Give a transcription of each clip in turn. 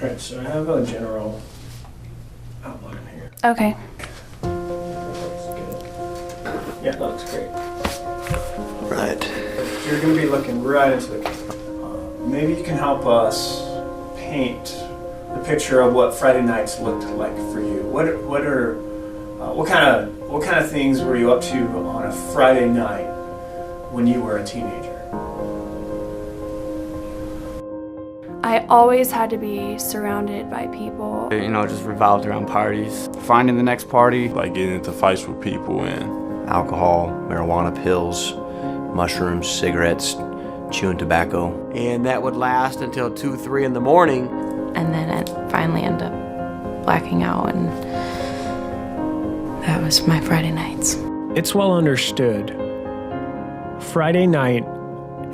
All right, so I have a general outline here. Okay. Yeah, that looks great. Right. You're going to be looking right into the camera. Maybe you can help us paint the picture of what Friday nights looked like for you. What kind of things were you up to on a Friday night when you were a teenager? I always had to be surrounded by people. Just revolved around parties. Finding the next party. Like getting into fights with people and Alcohol, marijuana, pills, mushrooms, cigarettes, chewing tobacco. And that would last until 2, 3 in the morning. And then it finally ended up blacking out, and that was my Friday nights. It's well understood. Friday night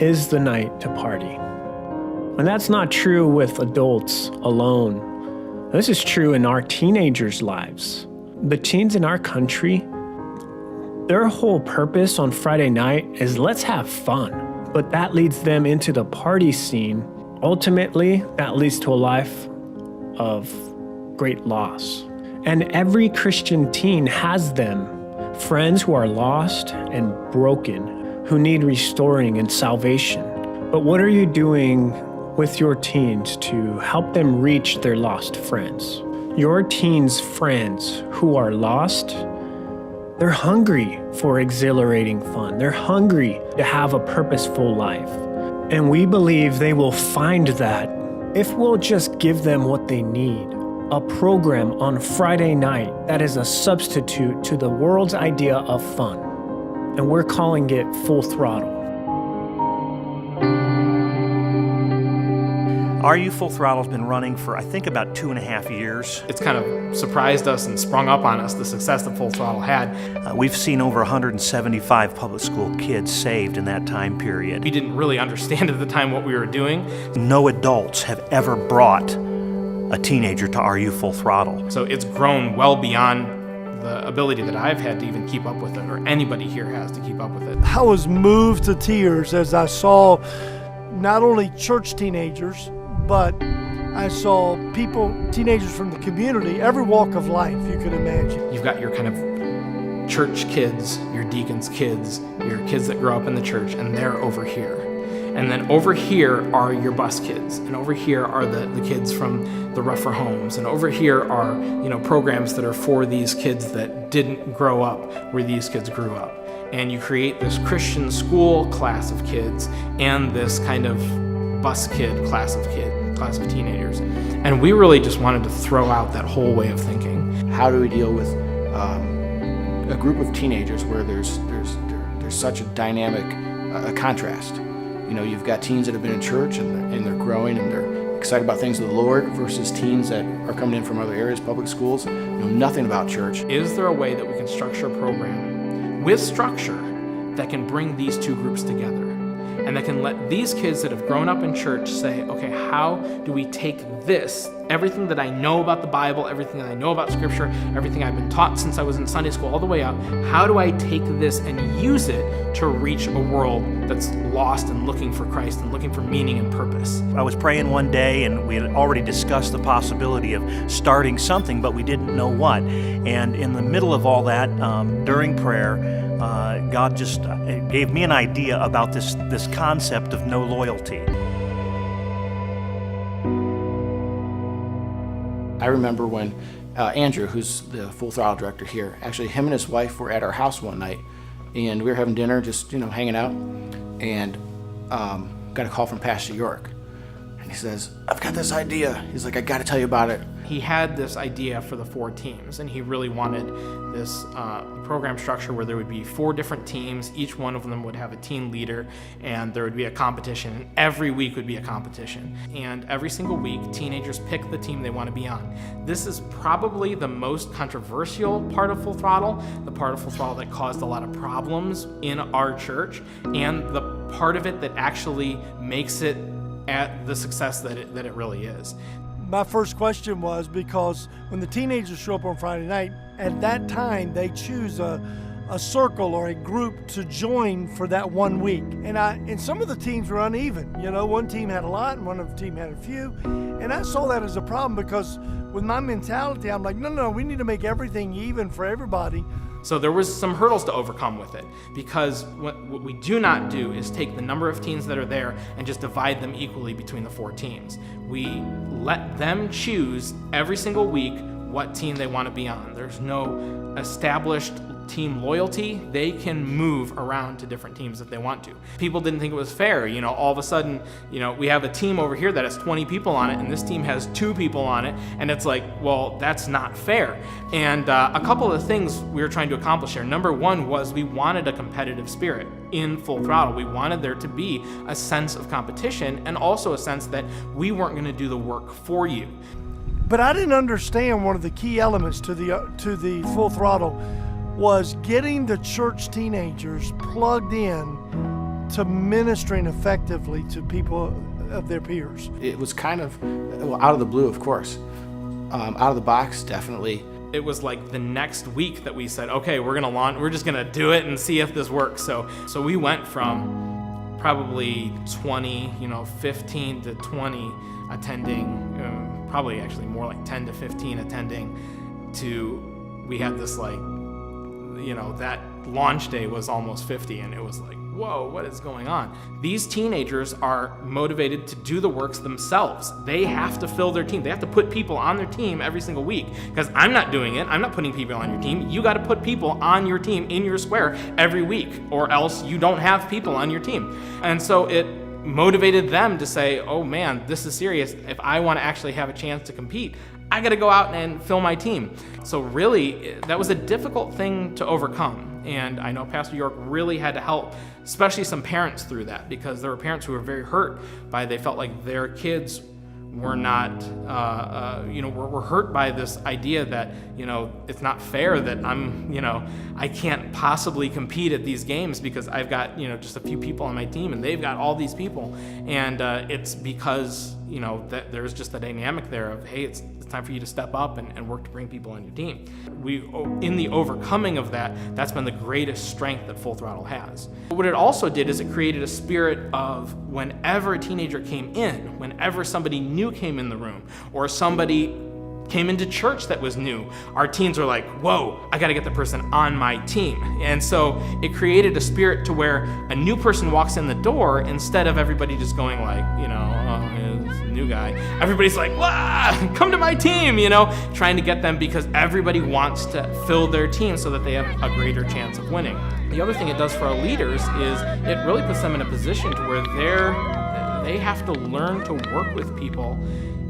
is the night to party. And that's not true with adults alone. This is true in our teenagers' lives. The teens in our country, their whole purpose on Friday night is let's have fun. But that leads them into the party scene. Ultimately, that leads to a life of great loss. And every Christian teen has them, friends who are lost and broken, who need restoring and salvation. But what are you doing with your teens to help them reach their lost friends? Your teens' friends who are lost, they're hungry for exhilarating fun. They're hungry to have a purposeful life. And we believe they will find that if we'll just give them what they need. A program on Friday night that is a substitute to the world's idea of fun. And we're calling it Full Throttle. Are You Full Throttle's been running for, I think, about 2.5 years. It's kind of surprised us and sprung up on us, the success that Full Throttle had. We've seen over 175 public school kids saved in that time period. We didn't really understand at the time what we were doing. No adults have ever brought a teenager to Are You Full Throttle. So it's grown well beyond the ability that I've had to even keep up with it, or anybody here has to keep up with it. I was moved to tears as I saw not only church teenagers, but I saw teenagers from the community, every walk of life you could imagine. You've got your kind of church kids, your deacons' kids, your kids that grow up in the church, and they're over here. And then over here are your bus kids, and over here are the kids from the rougher homes, and over here are programs that are for these kids that didn't grow up where these kids grew up. And you create this Christian school class of kids and this kind of bus kid class of teenagers. And we really just wanted to throw out that whole way of thinking. How do we deal with a group of teenagers where there's such a dynamic contrast? You've got teens that have been in church and they're growing and they're excited about things of the Lord versus teens that are coming in from other areas, public schools, know nothing about church. Is there a way that we can structure a program with structure that can bring these two groups together? And that can let these kids that have grown up in church say, okay, how do we take this, everything that I know about the Bible, everything that I know about Scripture, everything I've been taught since I was in Sunday school all the way up, how do I take this and use it to reach a world that's lost and looking for Christ and looking for meaning and purpose? I was praying one day and we had already discussed the possibility of starting something, but we didn't know what. And in the middle of all that, during prayer, God just gave me an idea about this concept of no loyalty. I remember when Andrew, who's the Full Throttle director here, actually him and his wife were at our house one night, and we were having dinner, just hanging out, and got a call from Pastor York. And he says, I've got this idea. He's like, I got to tell you about it. He had this idea for the 4 teams, and he really wanted this program structure where there would be 4 different teams. Each one of them would have a team leader, and there would be a competition. And every week would be a competition. And every single week, teenagers pick the team they want to be on. This is probably the most controversial part of Full Throttle, the part of Full Throttle that caused a lot of problems in our church, and the part of it that actually makes it at the success that it really is. My first question was because when the teenagers show up on Friday night, at that time they choose a a circle or a group to join for that 1 week. And some of the teams were uneven. You know, one team had a lot and one of the team had a few. And I saw that as a problem because with my mentality, I'm like, no, we need to make everything even for everybody. So there was some hurdles to overcome with it, because what we do not do is take the number of teams that are there and just divide them equally between the 4 teams. We let them choose every single week what team they want to be on. There's no established team loyalty. They can move around to different teams if they want to. People didn't think it was fair. You know, all of a sudden, you know, we have a team over here that has 20 people on it and this team has 2 people on it, and it's like, well, that's not fair. And a couple of things we were trying to accomplish here. Number one was we wanted a competitive spirit in Full Throttle. We wanted there to be a sense of competition and also a sense that we weren't going to do the work for you. But I didn't understand one of the key elements to the Full Throttle was getting the church teenagers plugged in to ministering effectively to people of their peers. It was kind of, well, out of the blue, of course. Out of the box, definitely. It was like the next week that we said, okay, we're just gonna do it and see if this works. So we went from probably 20, 15 to 20 attending, probably actually more like 10 to 15 attending, to we had this like, that launch day was almost 50, and it was like, whoa, what is going on? These teenagers are motivated to do the works themselves. They have to fill their team. They have to put people on their team every single week, because I'm not doing it. I'm not putting people on your team. You got to put people on your team in your square every week, or else you don't have people on your team. And so it motivated them to say, oh man, this is serious. If I want to actually have a chance to compete, I got to go out and fill my team. So really, that was a difficult thing to overcome. And I know Pastor York really had to help, especially some parents through that, because there were parents who were very hurt by, they felt like their kids were not, were hurt by this idea that, it's not fair that I can't possibly compete at these games because I've got, just a few people on my team and they've got all these people. And it's because, that there's just a dynamic there of, hey, it's time for you to step up and work to bring people on your team. In the overcoming of that's been the greatest strength that Full Throttle has. What it also did is it created a spirit of whenever a teenager came in, whenever somebody new came in the room, or somebody came into church that was new, our teens were like, whoa, I got to get the person on my team. And so it created a spirit to where a new person walks in the door, instead of everybody just going like, it's a new guy, everybody's like, wow, come to my team, trying to get them, because everybody wants to fill their team so that they have a greater chance of winning. The other thing it does for our leaders is it really puts them in a position to where they have to learn to work with people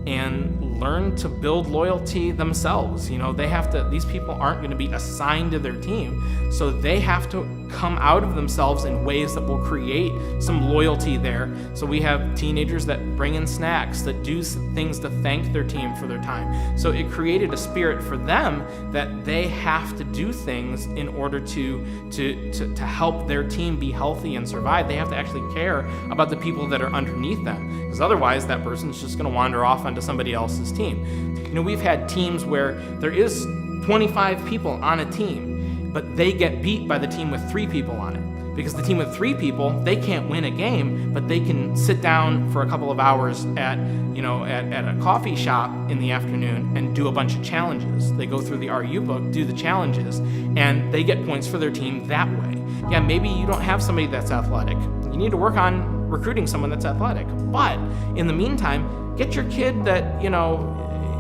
and learn to build loyalty themselves. These people aren't going to be assigned to their team, so they have to come out of themselves in ways that will create some loyalty there. So we have teenagers that bring in snacks, that do things to thank their team for their time. So it created a spirit for them that they have to do things in order to help their team be healthy and survive. They have to actually care about the people that are underneath them, because otherwise that person's just going to wander off onto somebody else's team. We've had teams where there is 25 people on a team, but they get beat by the team with 3 people on it. Because the team with 3 people, they can't win a game, but they can sit down for a couple of hours at a coffee shop in the afternoon and do a bunch of challenges. They go through the RU book, do the challenges, and they get points for their team that way. Yeah, maybe you don't have somebody that's athletic. You need to work on recruiting someone that's athletic. But in the meantime, get your kid that,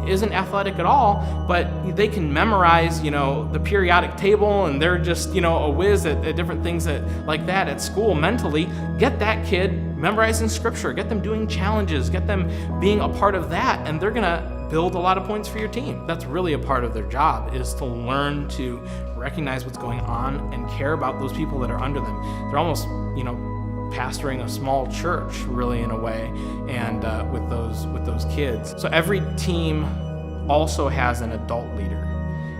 isn't athletic at all, but they can memorize, the periodic table, and they're just, a whiz at different things like that at school mentally. Get that kid memorizing scripture, get them doing challenges, get them being a part of that, and they're gonna build a lot of points for your team. That's really a part of their job, is to learn to recognize what's going on and care about those people that are under them. They're almost, pastoring a small church, really, in a way, and with those kids. So every team also has an adult leader,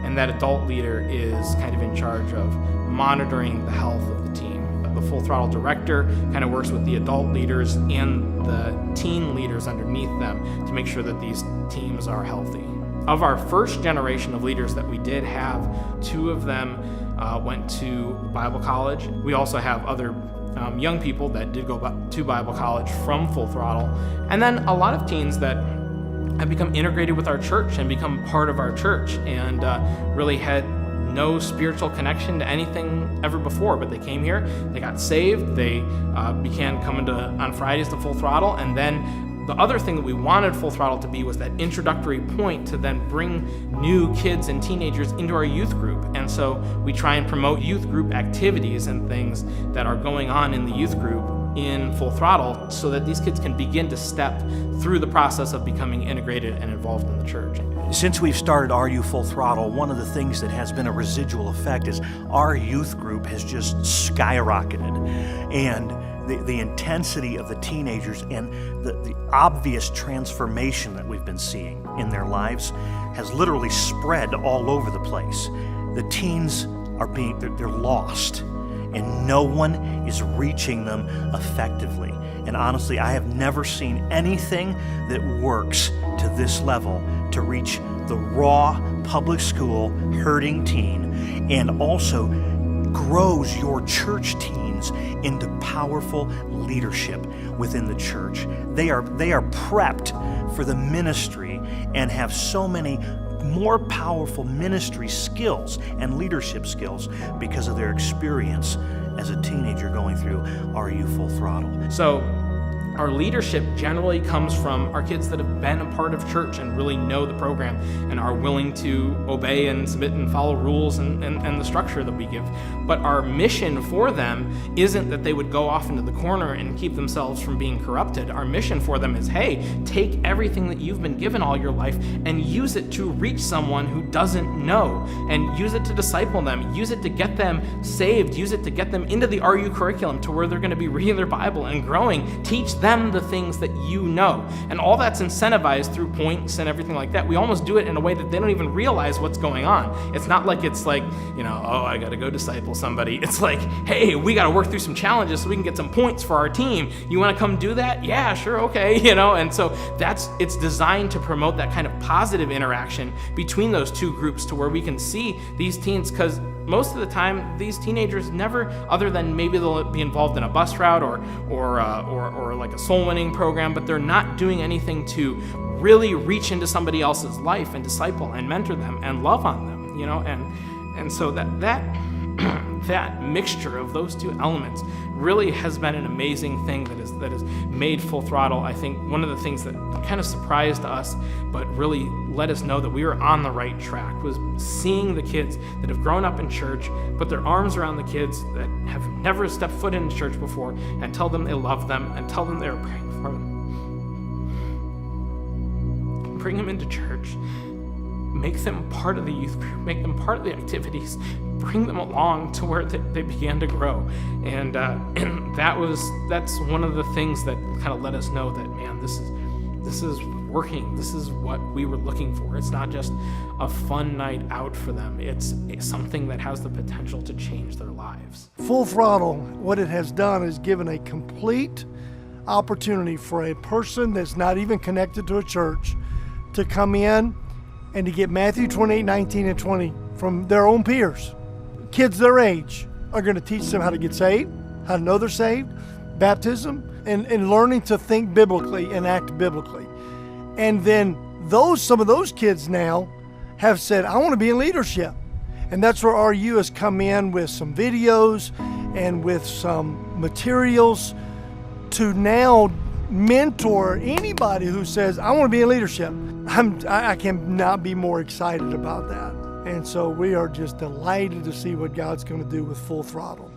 and that adult leader is kind of in charge of monitoring the health of the team. The Full Throttle director kind of works with the adult leaders and the teen leaders underneath them to make sure that these teams are healthy. Of our first generation of leaders that we did have, 2 of them went to Bible college. We also have other young people that did go to Bible college from Full Throttle. And then a lot of teens that have become integrated with our church and become part of our church and really had no spiritual connection to anything ever before, but they came here, they got saved, they began coming on Fridays to Full Throttle, and then the other thing that we wanted Full Throttle to be was that introductory point to then bring new kids and teenagers into our youth group. And so we try and promote youth group activities and things that are going on in the youth group in Full Throttle so that these kids can begin to step through the process of becoming integrated and involved in the church. Since we've started RU Full Throttle, one of the things that has been a residual effect is our youth group has just skyrocketed. And the intensity of the teenagers and the obvious transformation that we've been seeing in their lives has literally spread all over the place. The teens are they're lost, and no one is reaching them effectively. And honestly, I have never seen anything that works to this level to reach the raw public school hurting teen and also grows your church teens into powerful leadership within the church. They are prepped for the ministry and have so many more powerful ministry skills and leadership skills because of their experience as a teenager going through RU Full Throttle. So our leadership generally comes from our kids that have been a part of church and really know the program and are willing to obey and submit and follow rules and the structure that we give. But our mission for them isn't that they would go off into the corner and keep themselves from being corrupted. Our mission for them is, hey, take everything that you've been given all your life and use it to reach someone who doesn't know, and use it to disciple them, use it to get them saved, use it to get them into the RU curriculum to where they're going to be reading their Bible and growing. Teach them the things that you know. And all that's incentivized through points and everything like that. We almost do it in a way that they don't even realize what's going on. It's not like it's like, oh, I got to go disciple somebody. It's like, hey, we got to work through some challenges so we can get some points for our team. You want to come do that? Yeah, sure, okay, And so it's designed to promote that kind of positive interaction between those two groups to where we can see these teens, because most of the time, these teenagers never, other than maybe they'll be involved in a bus route or like a soul winning program, but they're not doing anything to really reach into somebody else's life and disciple and mentor them and love on them, and so that mixture of those two elements really has been an amazing thing that has made Full Throttle, I think, one of the things that kind of surprised us, but really let us know that we were on the right track, was seeing the kids that have grown up in church, put their arms around the kids that have never stepped foot into church before, and tell them they love them, and tell them they're praying for them. Bring them into church, make them part of the youth group, make them part of the activities, bring them along to where they began to grow. And that's one of the things that kind of let us know that, man, this is working. This is what we were looking for. It's not just a fun night out for them. It's something that has the potential to change their lives. Full Throttle, what it has done is given a complete opportunity for a person that's not even connected to a church to come in and to get Matthew 28, 19, and 20 from their own peers. Kids their age are going to teach them how to get saved, how to know they're saved, baptism, and learning to think biblically and act biblically. And then some of those kids now have said, I want to be in leadership. And that's where RU has come in with some videos and with some materials to now mentor anybody who says, I want to be in leadership. I cannot be more excited about that. And so we are just delighted to see what God's going to do with Full Throttle.